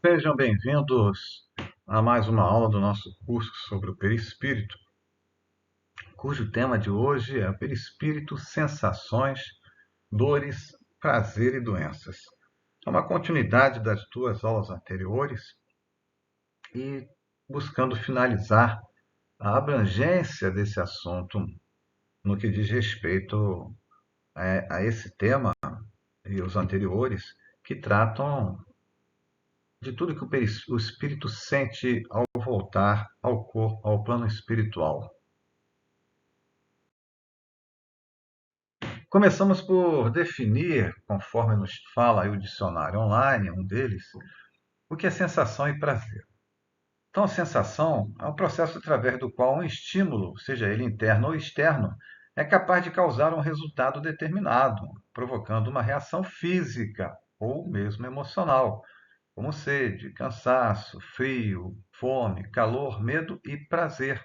Sejam bem-vindos a mais uma aula do nosso curso sobre o perispírito, cujo tema de hoje é perispírito, sensações, dores, prazer e doenças. É uma continuidade das duas aulas anteriores e buscando finalizar a abrangência desse assunto no que diz respeito a esse tema e os anteriores que tratam de tudo que o espírito sente ao voltar ao corpo, ao plano espiritual. Começamos por definir, conforme nos fala aí o dicionário online, um deles, o que é sensação e prazer. Então, a sensação é um processo através do qual um estímulo, seja ele interno ou externo, é capaz de causar um resultado determinado, provocando uma reação física ou mesmo emocional, como sede, cansaço, frio, fome, calor, medo e prazer,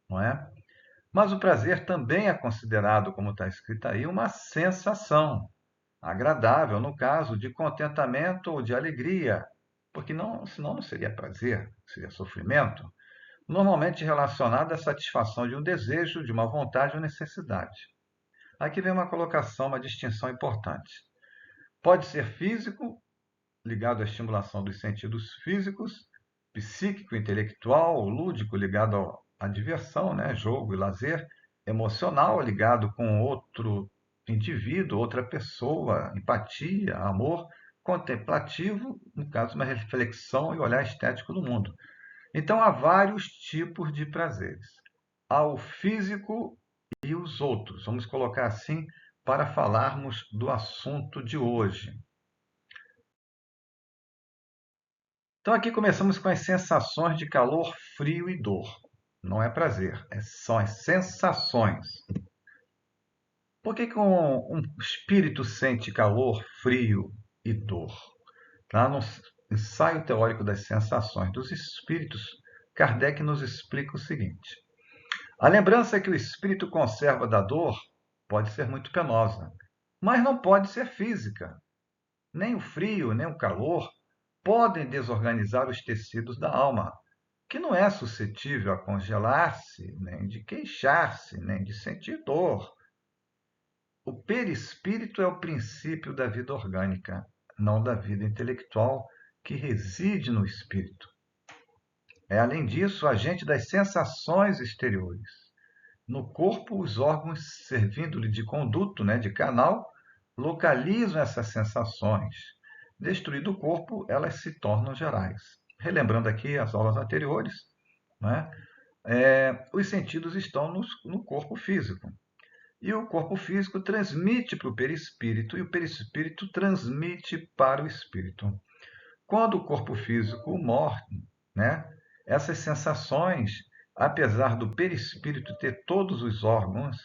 não é? Mas o prazer também é considerado, como está escrito aí, uma sensação agradável, no caso de contentamento ou de alegria, porque senão não seria prazer, seria sofrimento, normalmente relacionado à satisfação de um desejo, de uma vontade ou necessidade. Aqui vem uma colocação, uma distinção importante. Pode ser físico, ligado à estimulação dos sentidos físicos, psíquico, intelectual, lúdico, ligado à diversão, né? Jogo e lazer, emocional, ligado com outro indivíduo, outra pessoa, empatia, amor, contemplativo, no caso, uma reflexão e olhar estético do mundo. Então, há vários tipos de prazeres. Há o físico e os outros, vamos colocar assim, para falarmos do assunto de hoje. Então, aqui começamos com as sensações de calor, frio e dor. Não é prazer, são as sensações. Por que um espírito sente calor, frio e dor? Lá no ensaio teórico das sensações dos espíritos, Kardec nos explica o seguinte: a lembrança que o espírito conserva da dor pode ser muito penosa, mas não pode ser física. Nem o frio, nem o calor podem desorganizar os tecidos da alma, que não é suscetível a congelar-se, nem de queixar-se, nem de sentir dor. O perispírito é o princípio da vida orgânica, não da vida intelectual que reside no espírito. É, além disso, agente das sensações exteriores. No corpo, os órgãos servindo-lhe de conduto, né, de canal, localizam essas sensações. Destruído o corpo, elas se tornam gerais. Relembrando aqui as aulas anteriores, né, os sentidos estão no corpo físico. E o corpo físico transmite para o perispírito e o perispírito transmite para o espírito. Quando o corpo físico morre, né, essas sensações, apesar do perispírito ter todos os órgãos,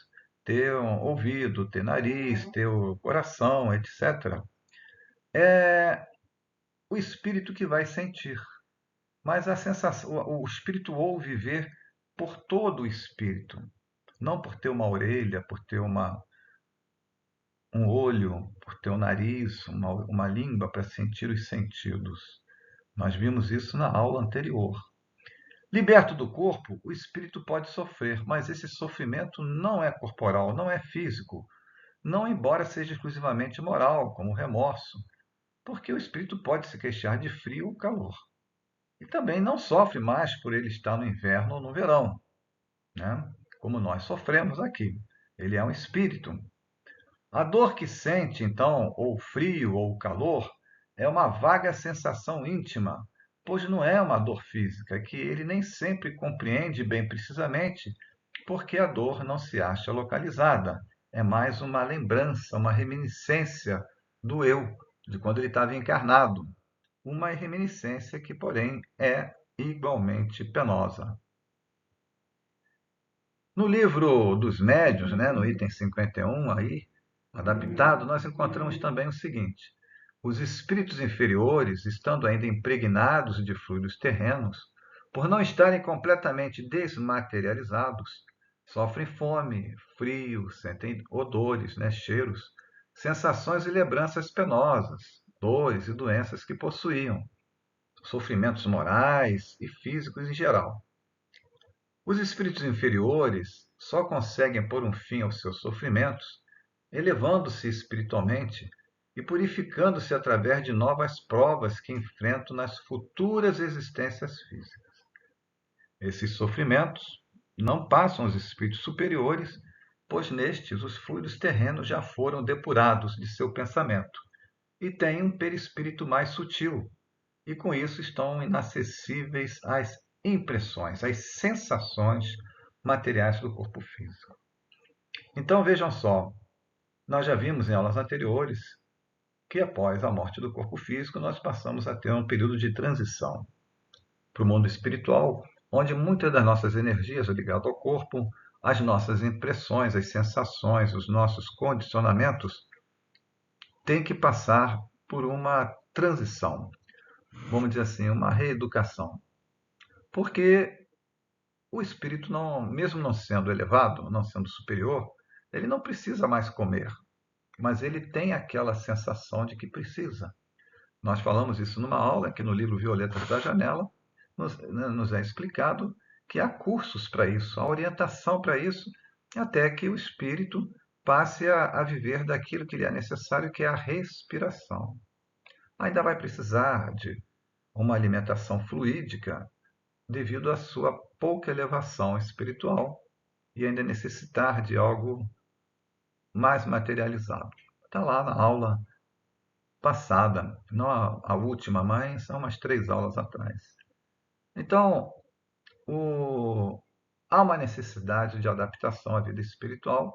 ter um ouvido, ter nariz, ter o coração, etc., é o espírito que vai sentir. Mas a sensação, o espírito ouve viver por todo o espírito, não por ter uma orelha, por ter um olho, por ter um nariz, uma língua para sentir os sentidos. Nós vimos isso na aula anterior. Liberto do corpo, o espírito pode sofrer, mas esse sofrimento não é corporal, não é físico, não embora seja exclusivamente moral, como o remorso, porque o espírito pode se queixar de frio ou calor. E também não sofre mais por ele estar no inverno ou no verão, né? Como nós sofremos aqui. Ele é um espírito. A dor que sente, então, ou o frio ou o calor, é uma vaga sensação íntima, pois não é uma dor física, que ele nem sempre compreende bem precisamente, porque a dor não se acha localizada. É mais uma lembrança, uma reminiscência do eu, de quando ele estava encarnado. Uma reminiscência que, porém, é igualmente penosa. No livro dos médiuns, né, no item 51, aí, adaptado, nós encontramos também o seguinte: os espíritos inferiores, estando ainda impregnados de fluidos terrenos, por não estarem completamente desmaterializados, sofrem fome, frio, sentem odores, né, cheiros, sensações e lembranças penosas, dores e doenças que possuíam. sofrimentos morais e físicos em geral. Os espíritos inferiores só conseguem pôr um fim aos seus sofrimentos elevando-se espiritualmente e purificando-se através de novas provas que enfrentam nas futuras existências físicas. Esses sofrimentos não passam aos espíritos superiores, pois nestes os fluidos terrenos já foram depurados de seu pensamento e têm um perispírito mais sutil, e com isso estão inacessíveis às impressões, às sensações materiais do corpo físico. Então vejam só, nós já vimos em aulas anteriores que após a morte do corpo físico nós passamos a ter um período de transição para o mundo espiritual, onde muitas das nossas energias ligadas ao corpo, as nossas impressões, as sensações, os nossos condicionamentos têm que passar por uma transição, vamos dizer assim, uma reeducação. Porque o espírito, não, mesmo não sendo elevado, não sendo superior, ele não precisa mais comer, mas ele tem aquela sensação de que precisa. Nós falamos isso numa aula que no livro Violetas da Janela nos é explicado que há cursos para isso, há orientação para isso, até que o espírito passe a viver daquilo que lhe é necessário, que é a respiração. Ainda vai precisar de uma alimentação fluídica devido à sua pouca elevação espiritual e ainda necessitar de algo mais materializado. Está lá na aula passada, não a última, mas há umas 3 aulas atrás. Então, há uma necessidade de adaptação à vida espiritual.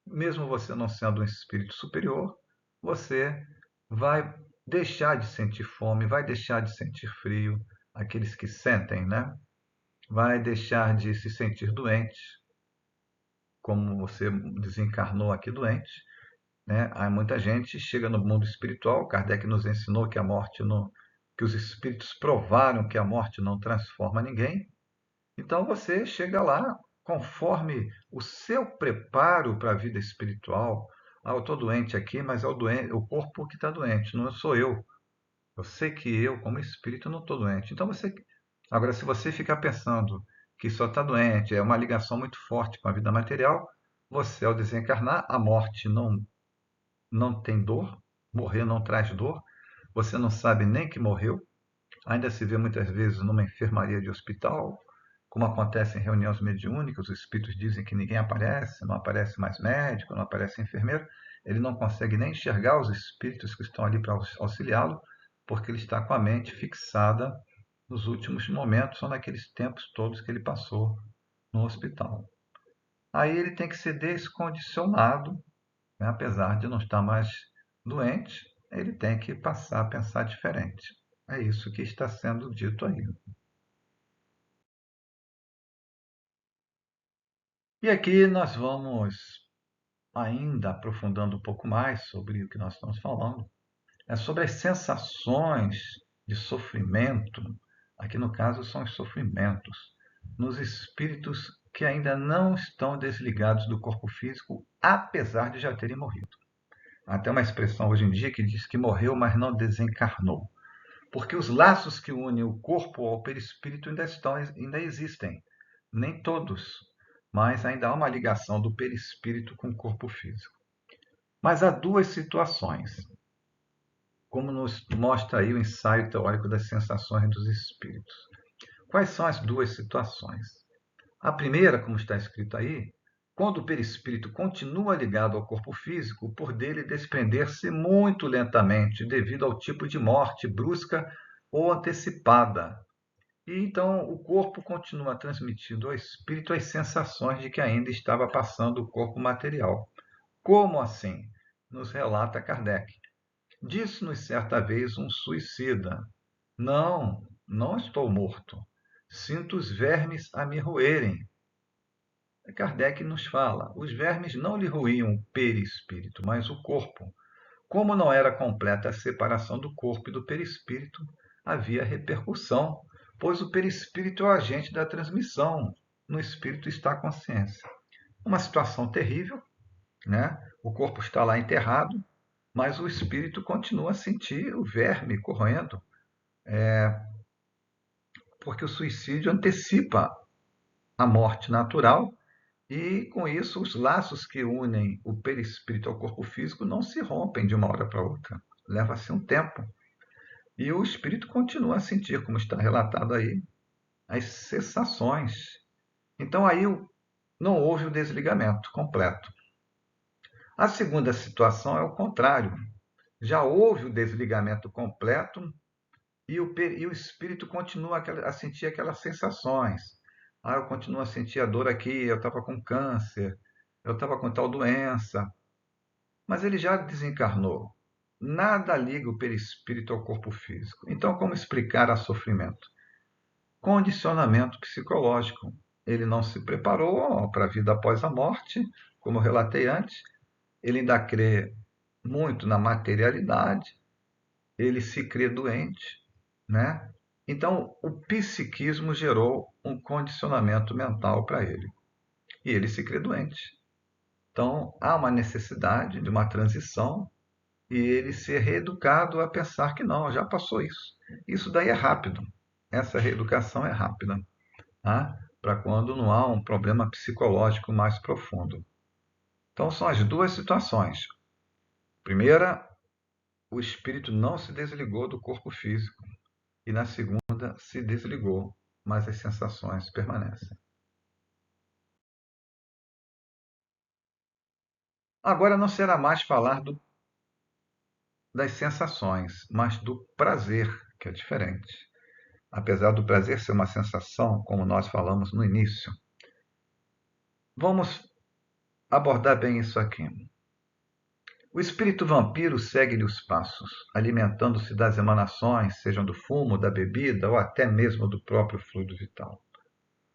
Mesmo você não sendo um espírito superior, você vai deixar de sentir fome, vai deixar de sentir frio, aqueles que sentem, né? Vai deixar de se sentir doente, como você desencarnou aqui doente, né? Há muita gente chega no mundo espiritual. Kardec nos ensinou que a morte não, que os espíritos provaram que a morte não transforma ninguém. Então você chega lá conforme o seu preparo para a vida espiritual. Ah, eu estou doente aqui, mas é o corpo que está doente, não sou eu. Eu sei que eu, como espírito, não estou doente. Então você. Agora, se você ficar pensando que só está doente, é uma ligação muito forte com a vida material, você, ao desencarnar, a morte não tem dor, morrer não traz dor, você não sabe nem que morreu, ainda se vê muitas vezes numa enfermaria de hospital, como acontece em reuniões mediúnicas, os espíritos dizem que ninguém aparece, não aparece mais médico, não aparece enfermeiro, ele não consegue nem enxergar os espíritos que estão ali para auxiliá-lo, porque ele está com a mente fixada nos últimos momentos ou naqueles tempos todos que ele passou no hospital. Aí ele tem que ser descondicionado, né? Apesar de não estar mais doente, ele tem que passar a pensar diferente. É isso que está sendo dito aí. E aqui nós vamos ainda aprofundando um pouco mais sobre o que nós estamos falando. É sobre as sensações de sofrimento, aqui no caso são os sofrimentos, nos espíritos que ainda não estão desligados do corpo físico, apesar de já terem morrido. Há até uma expressão hoje em dia que diz que morreu, mas não desencarnou. Porque os laços que unem o corpo ao perispírito ainda existem. Nem todos, mas ainda há uma ligação do perispírito com o corpo físico. Mas há duas situações, como nos mostra aí o ensaio teórico das sensações dos espíritos. Quais são as duas situações? A primeira, como está escrito aí, quando o perispírito continua ligado ao corpo físico, por dele desprender-se muito lentamente, devido ao tipo de morte brusca ou antecipada. E então o corpo continua transmitindo ao espírito as sensações de que ainda estava passando o corpo material. Como assim? Nos relata Kardec. Disse-nos certa vez um suicida: não estou morto. Sinto os vermes a me roerem. Kardec nos fala: os vermes não lhe roíam o perispírito, mas o corpo. Como não era completa a separação do corpo e do perispírito, havia repercussão, pois o perispírito é o agente da transmissão. No espírito está a consciência. Uma situação terrível, né? O corpo está lá enterrado, mas o espírito continua a sentir o verme corroendo. porque o suicídio antecipa a morte natural e, com isso, os laços que unem o perispírito ao corpo físico não se rompem de uma hora para outra. Leva-se um tempo. E o espírito continua a sentir, como está relatado aí, as sensações. Então, aí não houve o desligamento completo. A segunda situação é o contrário. Já houve o desligamento completo e o espírito continua a sentir aquelas sensações. Eu continuo a sentir a dor aqui, eu estava com câncer, eu estava com tal doença, mas ele já desencarnou. Nada liga o perispírito ao corpo físico. Então, como explicar a sofrimento? Condicionamento psicológico. Ele não se preparou para a vida após a morte, como eu relatei antes. Ele ainda crê muito na materialidade, ele se crê doente, né? Então, o psiquismo gerou um condicionamento mental para ele. E ele se crê doente. Então, há uma necessidade de uma transição e ele ser reeducado a pensar que não, já passou isso. Isso daí é rápido. Essa reeducação é rápida, tá? Para quando não há um problema psicológico mais profundo. Então, são as duas situações. Primeira, o espírito não se desligou do corpo físico. E na segunda, se desligou, mas as sensações permanecem. Agora não será mais falar das sensações, mas do prazer, que é diferente. Apesar do prazer ser uma sensação, como nós falamos no início. Vamos abordar bem isso aqui. O espírito vampiro segue-lhe os passos, alimentando-se das emanações, sejam do fumo, da bebida ou até mesmo do próprio fluido vital.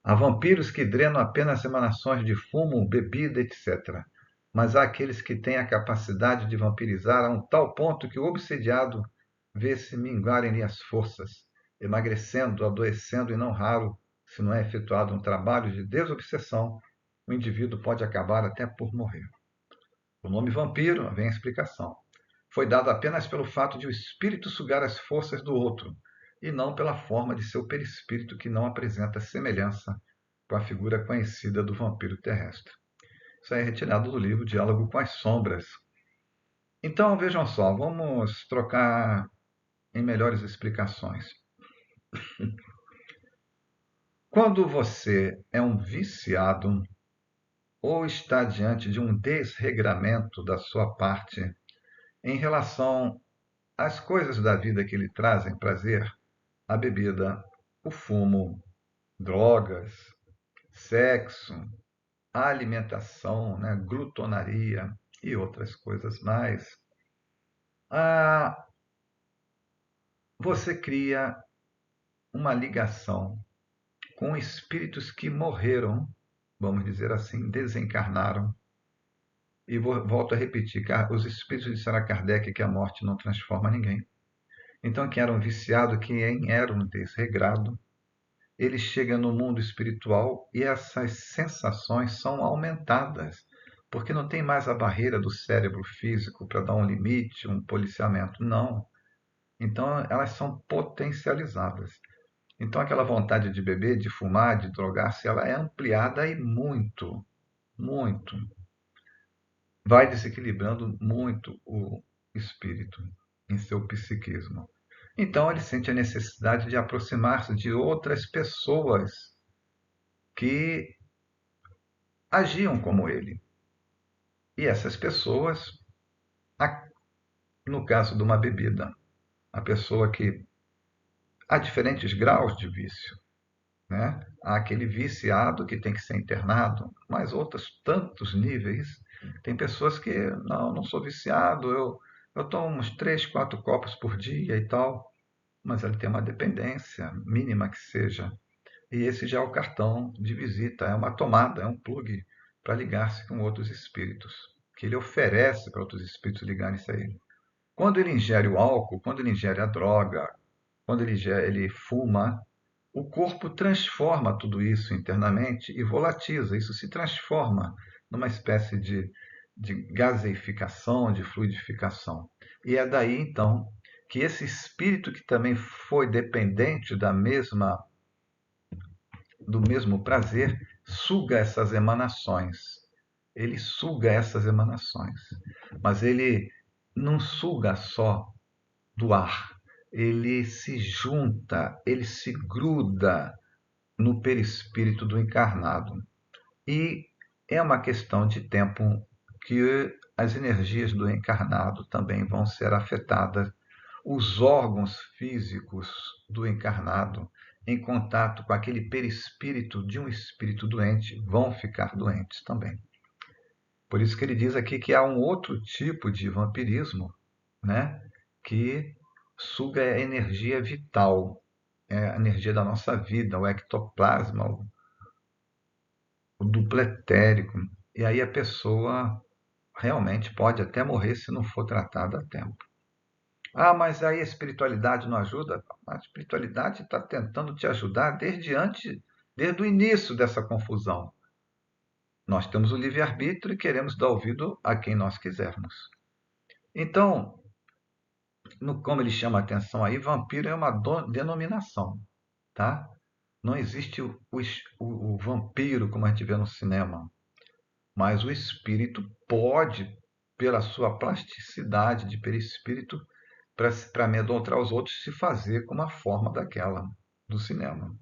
Há vampiros que drenam apenas emanações de fumo, bebida, etc. Mas há aqueles que têm a capacidade de vampirizar a um tal ponto que o obsediado vê-se minguarem-lhe as forças, emagrecendo, adoecendo e não raro, se não é efetuado um trabalho de desobsessão, o indivíduo pode acabar até por morrer. O nome vampiro, vem a explicação, foi dado apenas pelo fato de o espírito sugar as forças do outro, e não pela forma de seu perispírito que não apresenta semelhança com a figura conhecida do vampiro terrestre. Isso aí é retirado do livro Diálogo com as Sombras. Então, vejam só, vamos trocar em melhores explicações. Quando você é um viciado ou está diante de um desregramento da sua parte em relação às coisas da vida que lhe trazem prazer, a bebida, o fumo, drogas, sexo, alimentação, né, glutonaria e outras coisas mais, você cria uma ligação com espíritos que morreram, vamos dizer assim, desencarnaram. E volto a repetir, os espíritos disseram a Kardec que a morte não transforma ninguém. Então, quem era um viciado, quem era um desregrado, ele chega no mundo espiritual e essas sensações são aumentadas, porque não tem mais a barreira do cérebro físico para dar um limite, um policiamento. Não. Então, elas são potencializadas. Então, aquela vontade de beber, de fumar, de drogar-se, ela é ampliada e muito, muito. Vai desequilibrando muito o espírito em seu psiquismo. Então, ele sente a necessidade de aproximar-se de outras pessoas que agiam como ele. E essas pessoas, no caso de uma bebida, a pessoa que há diferentes graus de vício, né? Há aquele viciado que tem que ser internado, mas outros tantos níveis. Tem pessoas que, não sou viciado, eu tomo uns 3, 4 copos por dia e tal, mas ele tem uma dependência, mínima que seja. E esse já é o cartão de visita, é uma tomada, é um plug para ligar-se com outros espíritos, que ele oferece para outros espíritos ligarem-se a ele. Quando ele ingere o álcool, quando ele ingere a droga, quando ele fuma, o corpo transforma tudo isso internamente e volatiza, isso se transforma numa espécie de gaseificação, de fluidificação. E é daí, então, que esse espírito que também foi dependente do mesmo prazer suga essas emanações. Ele suga essas emanações, mas ele não suga só do ar. Ele se junta, ele se gruda no perispírito do encarnado. E é uma questão de tempo que as energias do encarnado também vão ser afetadas. Os órgãos físicos do encarnado, em contato com aquele perispírito de um espírito doente, vão ficar doentes também. Por isso que ele diz aqui que há um outro tipo de vampirismo, né, que suga a energia vital, a energia da nossa vida, o ectoplasma, o duplo etérico. E aí a pessoa realmente pode até morrer se não for tratada a tempo. Ah, mas aí a espiritualidade não ajuda? A espiritualidade está tentando te ajudar desde o início dessa confusão. Nós temos o livre-arbítrio e queremos dar ouvido a quem nós quisermos. Então, como ele chama a atenção aí, vampiro é uma denominação, tá? Não existe o vampiro como a gente vê no cinema, mas o espírito pode, pela sua plasticidade de perispírito, para amedrontar os outros, se fazer com uma forma daquela do cinema.